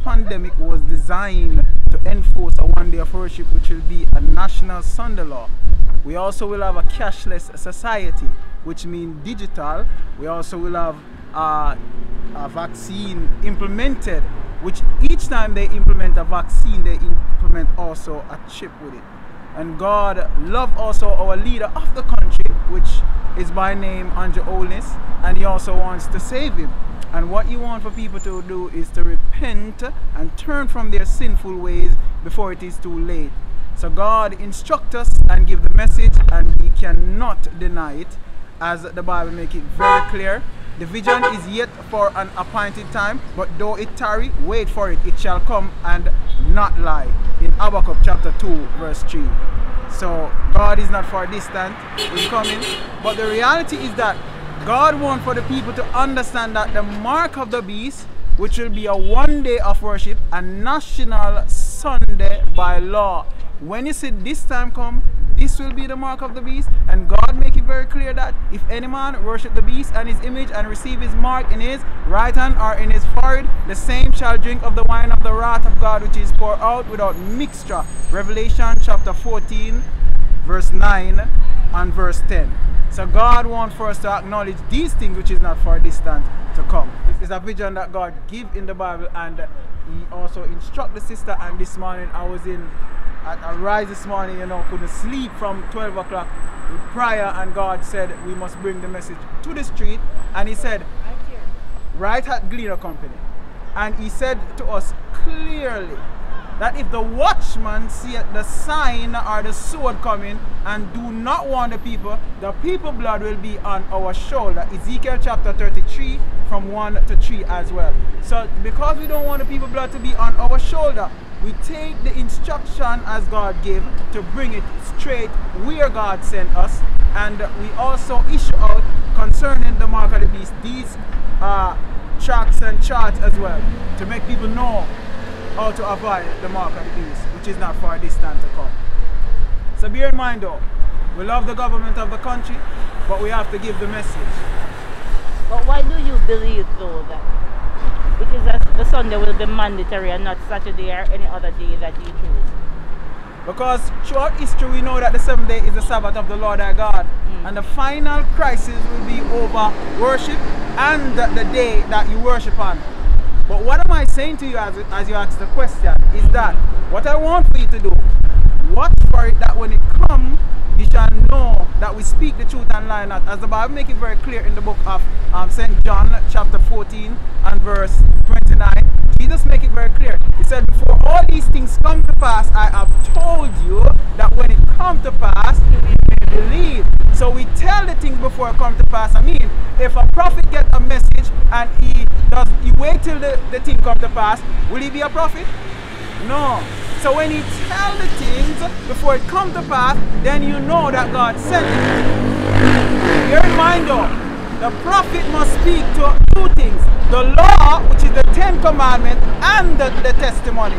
pandemic was designed to enforce a one day of worship, which will be a national Sunday law. We also will have a cashless society, which means digital. We also will have a vaccine implemented, which each time they implement a vaccine, they implement also a chip with it. And God loved also our leader of the country, which is by name Andrew Holness, and he also wants to save him. And what he wants for people to do is to repent and turn from their sinful ways before it is too late. So God instructs us and give the message, and we cannot deny it, as the Bible makes it very clear. The vision is yet for an appointed time, but though it tarry, wait for it, it shall come and not lie. In Habakkuk chapter 2 verse 3. So God is not far distant, He's coming. But the reality is that God wants for the people to understand that the mark of the beast, which will be a one day of worship, a national Sunday by law. When you see this time come, this will be the mark of the beast, and God make it very clear that if any man worship the beast and his image and receive his mark in his right hand or in his forehead, the same shall drink of the wine of the wrath of God, which is poured out without mixture. Revelation chapter 14 verse 9 and verse 10. So God wants for us to acknowledge these things, which is not far distant to come. This is a vision that God give in the Bible, and He also instruct the sister. And this morning I was I rise this morning, you know, couldn't sleep from 12 o'clock with prayer, and God said we must bring the message to the street. And He said, right at Gleaner Company, and He said to us clearly that if the watchman see the sign or the sword coming and do not warn the people blood will be on our shoulder. Ezekiel chapter 33 from 1 to 3 as well. So because we don't want the people blood to be on our shoulder, we take the instruction as God gave to bring it straight where God sent us, and we also issue out concerning the mark of the beast these tracts and charts as well, to make people know how to avoid the mark of the beast, which is not far distant to come. So bear in mind though, we love the government of the country, but we have to give the message. But why do you believe though that it is that the Sunday will be mandatory and not Saturday or any other day that you choose? Because throughout history we know that the seventh day is the Sabbath of the Lord our God, and the final crisis will be over worship and the day that you worship on. But what am I saying to you as you ask the question is that what I want for you to do, watch for it, that when it comes, you shall know that we speak the truth and lie not. As the Bible makes it very clear in the book of St. John chapter 14 and verse 29, Jesus make it very clear. He said, before all these things come to pass, I have told you that when it comes to pass, you may believe. So we tell the things before it comes to pass. I mean, if a prophet get a message and he wait till the thing come to pass, will he be a prophet? No. So when he tell the things before it come to pass, then you know that God sent it. Bear in mind though, the prophet must speak to two things: the law, which is the 10 commandments, and the testimony.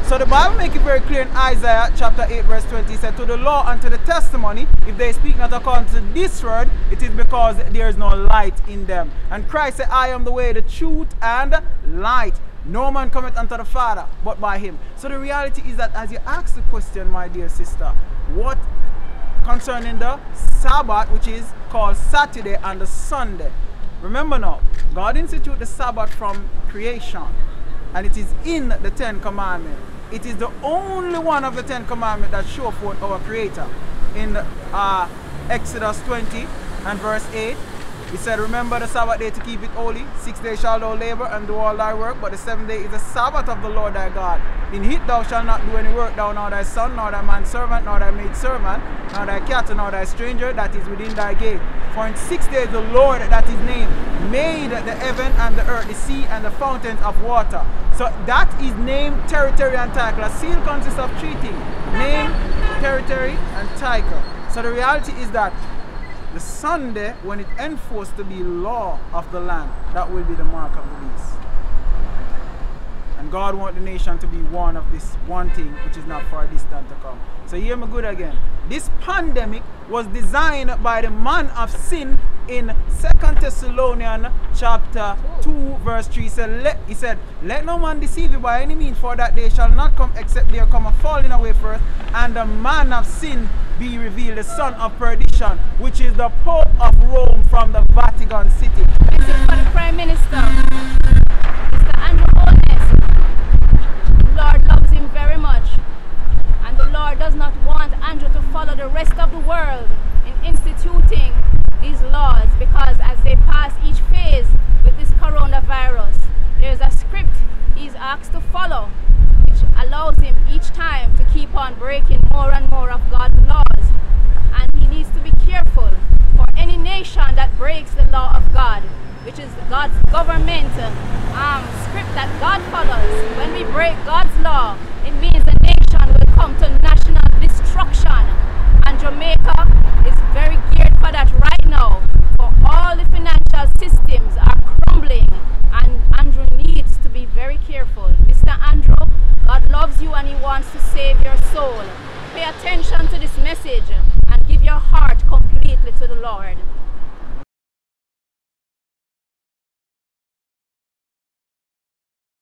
So the Bible makes it very clear in Isaiah chapter 8 verse 20. He said, to the law and to the testimony, if they speak not according to this word, it is because there is no light in them. And Christ said, I am the way, the truth, and light. No man cometh unto the Father but by Him. So the reality is that as you ask the question, my dear sister, what concerning the Sabbath, which is called Saturday and the Sunday. Remember now, God instituted the Sabbath from creation, and it is in the 10 commandments. It is the only one of the 10 commandments that show forth our Creator. In Exodus 20 and verse 8, He said, remember the Sabbath day to keep it holy. 6 days shalt thou labor and do all thy work, but the 7th day is the Sabbath of the Lord thy God. In it thou shalt not do any work, thou nor thy son, nor thy manservant, nor thy maidservant, nor thy cattle, nor thy stranger that is within thy gate. For in 6 days the Lord, that is named, made the heaven and the earth, the sea and the fountains of water. So that is name, territory, and title. A seal consists of 3 things: name, territory, and title. So the reality is that the Sunday, when it enforced to be law of the land, that will be the mark of the beast. And God wants the nation to be one of this one thing, which is not far distant to come. So hear me good again. This pandemic was designed by the man of sin in 2 Thessalonians chapter 2 verse 3 he said, let no man deceive you by any means, for that day shall not come except there come a falling away first, and the man of sin be revealed, the son of perdition, which is the Pope of Rome from the Vatican City. Message for the Prime Minister, Mr. Andrew Holness. The Lord loves him very much, and the Lord does not want Andrew to follow the rest of the world in instituting these laws, because as they pass each phase with this coronavirus, there's a script he's asked to follow, which allows him each time to keep on breaking more and more of God's laws. And he needs to be careful for any nation that breaks the law of God, which is God's government script that God follows. When we break God's law, it means the nation will come to national destruction. And Jamaica is very geared for that right now. For all the financial systems are crumbling, and Andrew needs to be very careful. Mr. Andrew, God loves you and he wants to save your soul. Pay attention to this message and give your heart completely to the Lord.